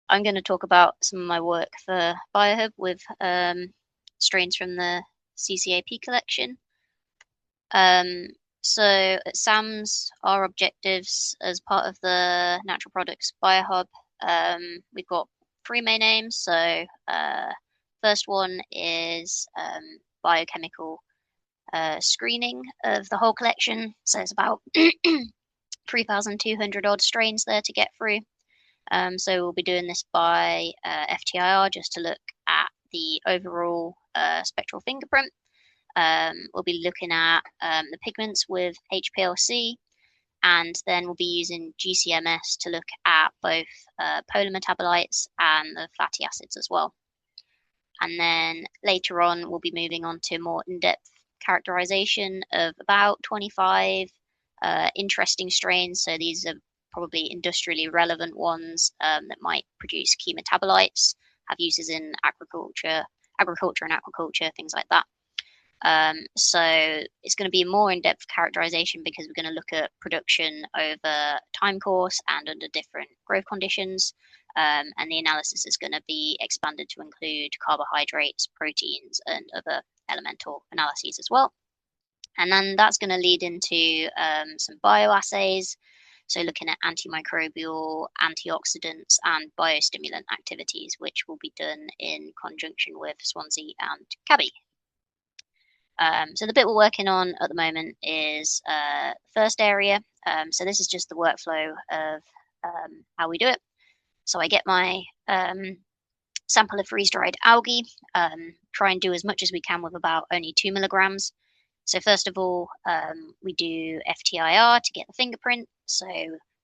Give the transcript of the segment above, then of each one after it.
I'm going to talk about some of my work for BioHUB with strains from the CCAP collection. So at SAMS, our objectives as part of the Natural Products BioHUB, we've got 3 main aims. So first one is biochemical screening of the whole collection. So it's about 3,200 odd strains there to get through. So we'll be doing this by FTIR just to look at the overall spectral fingerprint. We'll be looking at the pigments with HPLC, and then we'll be using GCMS to look at both polar metabolites and the fatty acids as well. And then later on, we'll be moving on to more in-depth characterization of about 25 interesting strains. So these are probably industrially relevant ones that might produce key metabolites, have uses in agriculture and aquaculture, things like that. So it's going to be a more in-depth characterization because we're going to look at production over time course and under different growth conditions. And the analysis is going to be expanded to include carbohydrates, proteins, and other elemental analyses as well. And then that's going to lead into some bioassays. So looking at antimicrobial, antioxidants, and biostimulant activities, which will be done in conjunction with Swansea and Cabby. So the bit we're working on at the moment is first area. So this is just the workflow of how we do it. So I get my sample of freeze-dried algae, try and do as much as we can with about only 2 milligrams. So first of all, we do FTIR to get the fingerprint. So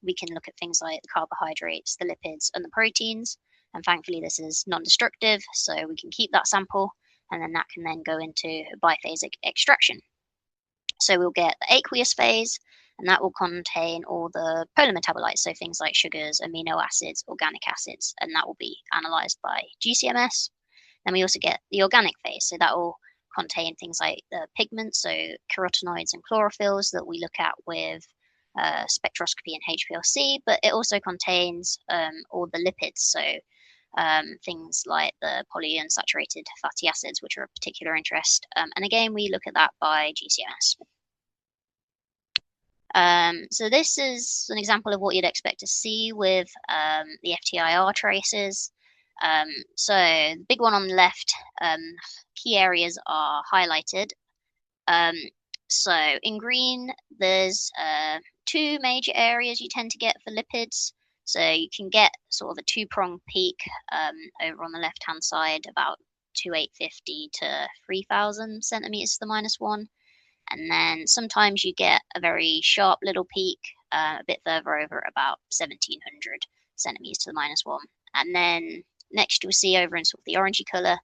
we can look at things like the carbohydrates, the lipids, and the proteins. And thankfully, this is non-destructive, so we can keep that sample, and then that can then go into biphasic extraction. So we'll get the aqueous phase, and that will contain all the polar metabolites, so things like sugars, amino acids, organic acids, and that will be analyzed by GCMS. Then we also get the organic phase, so that will contain things like the pigments, so carotenoids and chlorophylls that we look at with spectroscopy and HPLC, but it also contains all the lipids, so things like the polyunsaturated fatty acids, which are of particular interest. And again, we look at that by GCMS. So this is an example of what you'd expect to see with the FTIR traces. So the big one on the left, key areas are highlighted. So in green, there's 2 major areas you tend to get for lipids. So you can get sort of a 2-prong peak over on the left-hand side, about 2,850 to 3,000 centimeters to the -1. And then sometimes you get a very sharp little peak a bit further over, about 1,700 centimeters to the -1. And then next you'll see over in sort of the orangey color,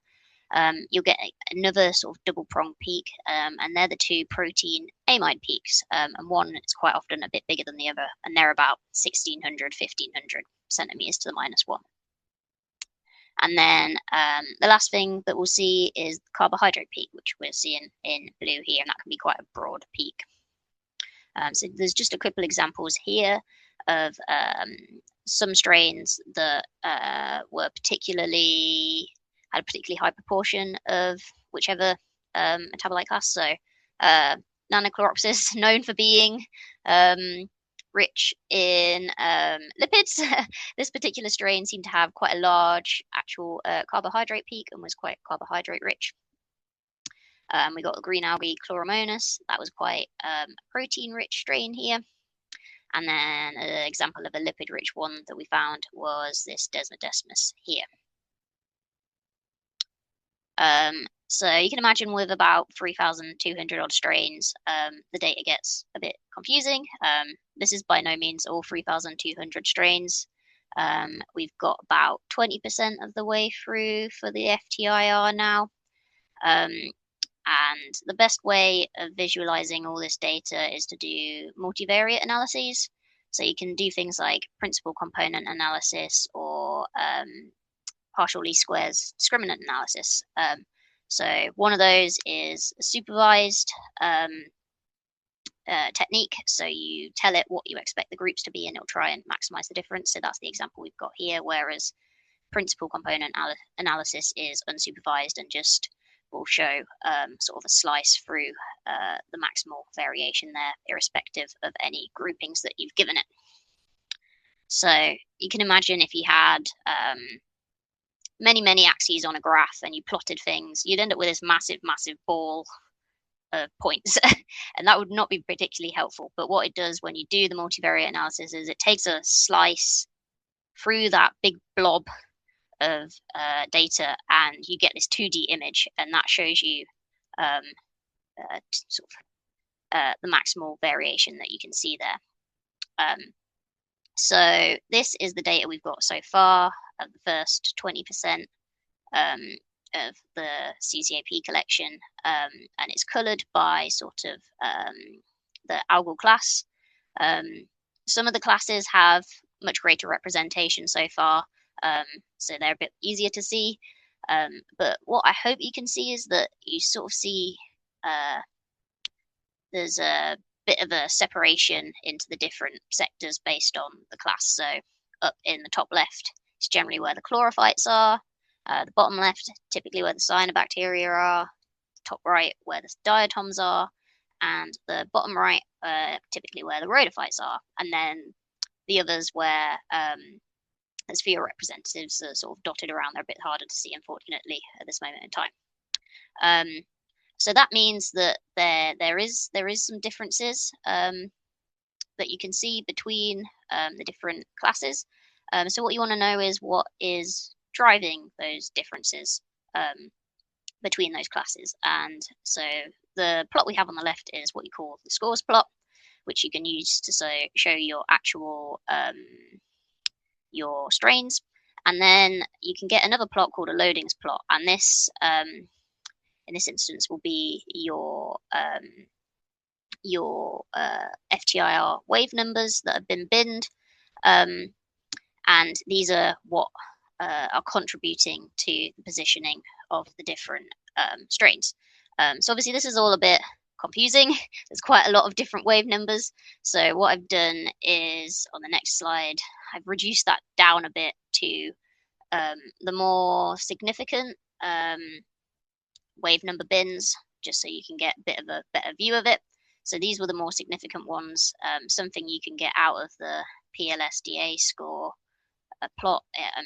you'll get another sort of double-prong peak, and they're the 2 protein amide peaks, and one is quite often a bit bigger than the other, and they're about 1,600, 1,500 centimeters to the -1. And then the last thing that we'll see is the carbohydrate peak, which we're seeing in blue here, and that can be quite a broad peak. So there's just a couple examples here of some strains that had a particularly high proportion of whichever metabolite class. So Nanochloropsis, known for being rich in lipids. This particular strain seemed to have quite a large actual carbohydrate peak and was quite carbohydrate rich. We got the green algae Chloromonas. That was quite a protein-rich strain here. And then an example of a lipid-rich one that we found was this Desmodesmus here. So you can imagine with about 3,200 odd strains, the data gets a bit confusing. This is by no means all 3,200 strains. We've got about 20% of the way through for the FTIR now. And the best way of visualizing all this data is to do multivariate analyses. So you can do things like principal component analysis or partial least squares discriminant analysis. So one of those is a supervised technique. So you tell it what you expect the groups to be, and it'll try and maximize the difference. So that's the example we've got here. Whereas principal component analysis is unsupervised and just will show sort of a slice through the maximal variation there, irrespective of any groupings that you've given it. So you can imagine if you had many axes on a graph and you plotted things, you'd end up with this massive ball of points, and that would not be particularly helpful. But what it does when you do the multivariate analysis is it takes a slice through that big blob of data, and you get this 2D image, and that shows you sort of the maximal variation that you can see there. So this is the data we've got so far of the first 20% of the CCAP collection, and it's coloured by sort of the algal class. Some of the classes have much greater representation so far, so they're a bit easier to see. But what I hope you can see is that you sort of see there's a bit of a separation into the different sectors based on the class. So up in the top left is generally where the chlorophytes are, the bottom left typically where the cyanobacteria are, the top right where the diatoms are, and the bottom right typically where the rhodophytes are, and then the others where there's fewer representatives are sort of dotted around. They're a bit harder to see, unfortunately, at this moment in time. So that means that there is some differences that you can see between the different classes. So what you want to know is what is driving those differences between those classes. And so the plot we have on the left is what you call the scores plot, which you can use to show your actual your strains. And then you can get another plot called a loadings plot, and this in this instance will be your FTIR wave numbers that have been binned, and these are what are contributing to the positioning of the different strains. So obviously this is all a bit confusing. There's quite a lot of different wave numbers. So what I've done is, on the next slide, I've reduced that down a bit to the more significant wave number bins, just so you can get a bit of a better view of it. So these were the more significant ones. Something you can get out of the PLSDA score plot,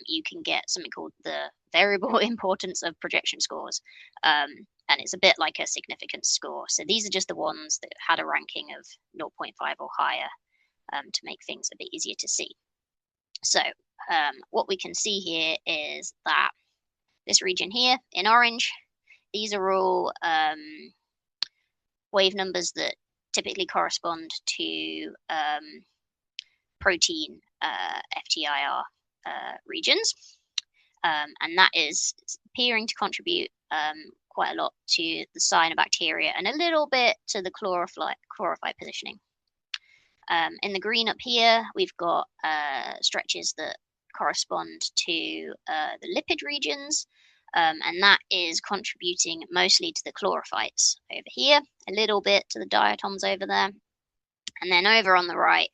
you can get something called the variable importance of projection scores, and it's a bit like a significance score. So these are just the ones that had a ranking of 0.5 or higher, to make things a bit easier to see. So what we can see here is that this region here in orange, these are all wave numbers that typically correspond to protein FTIR regions, and that is appearing to contribute quite a lot to the cyanobacteria and a little bit to the chlorophyte positioning. In the green up here, we've got stretches that correspond to the lipid regions, and that is contributing mostly to the chlorophytes over here, a little bit to the diatoms over there. And then over on the right,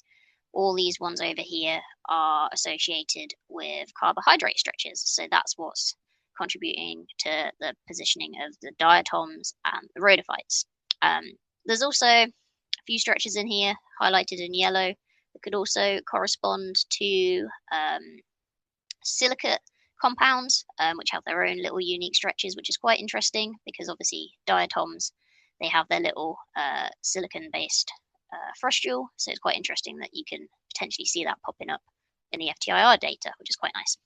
all these ones over here are associated with carbohydrate stretches. So that's what's contributing to the positioning of the diatoms and the rhodophytes. There's also a few stretches in here highlighted in yellow that could also correspond to silicate compounds, which have their own little unique stretches, which is quite interesting because obviously diatoms, they have their little silicon-based frustule, so it's quite interesting that you can potentially see that popping up in the FTIR data, which is quite nice.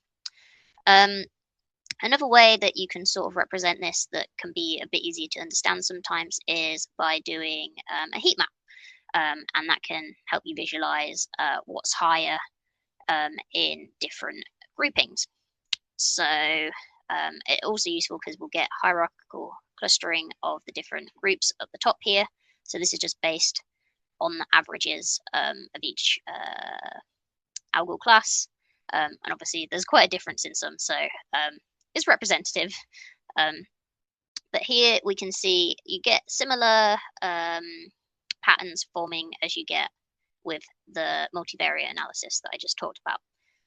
Another way that you can sort of represent this that can be a bit easier to understand sometimes is by doing a heat map, and that can help you visualize what's higher in different groupings. So it's also useful because we'll get hierarchical clustering of the different groups at the top here. So this is just based on the averages of each algal class, and obviously there's quite a difference in some, so it's representative. But here we can see you get similar patterns forming as you get with the multivariate analysis that I just talked about.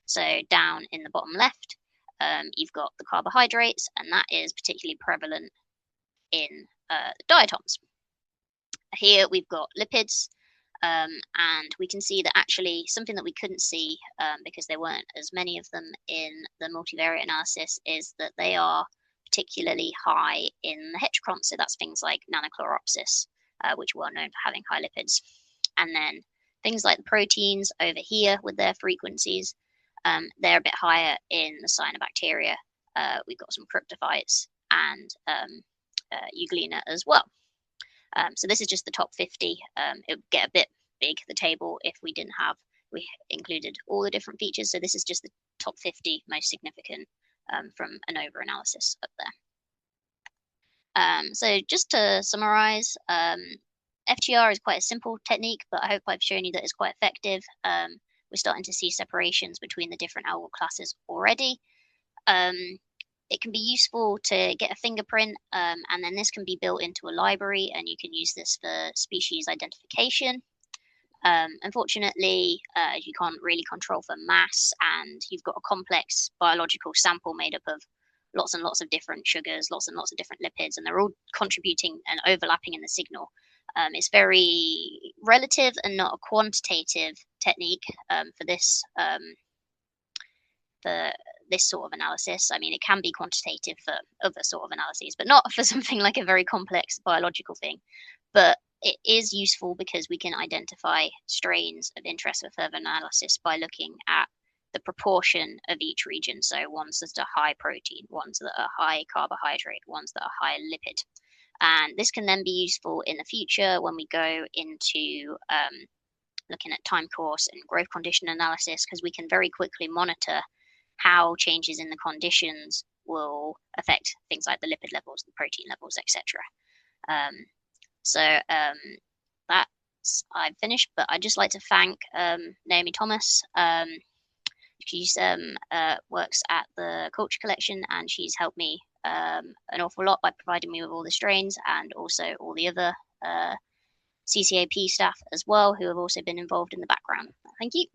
So down in the bottom left, you've got the carbohydrates, and that is particularly prevalent in the diatoms. Here we've got lipids, and we can see that actually something that we couldn't see because there weren't as many of them in the multivariate analysis is that they are particularly high in the heterochroms. So that's things like nanochloropsis, which are well known for having high lipids. And then things like the proteins over here with their frequencies, they're a bit higher in the cyanobacteria. We've got some cryptophytes and euglena as well. So this is just the top 50. It would get a bit big, the table, if we included all the different features. So this is just the top 50 most significant from an ANOVA analysis up there. So just to summarize, FTR is quite a simple technique, but I hope I've shown you that it's quite effective. We're starting to see separations between the different algal classes already. It can be useful to get a fingerprint, and then this can be built into a library, and you can use this for species identification. Unfortunately, you can't really control for mass, and you've got a complex biological sample made up of lots and lots of different sugars, lots and lots of different lipids, and they're all contributing and overlapping in the signal. It's very relative and not a quantitative technique for this sort of analysis. I mean, it can be quantitative for other sort of analyses, but not for something like a very complex biological thing. But it is useful because we can identify strains of interest for further analysis by looking at the proportion of each region. So ones that are high protein, ones that are high carbohydrate, ones that are high lipid. And this can then be useful in the future when we go into looking at time course and growth condition analysis, because we can very quickly monitor how changes in the conditions will affect things like the lipid levels, the protein levels, etc. That's I've finished, but I'd just like to thank Naomi Thomas. She's works at the Culture Collection, and she's helped me an awful lot by providing me with all the strains, and also all the other CCAP staff as well, who have also been involved in the background. Thank you.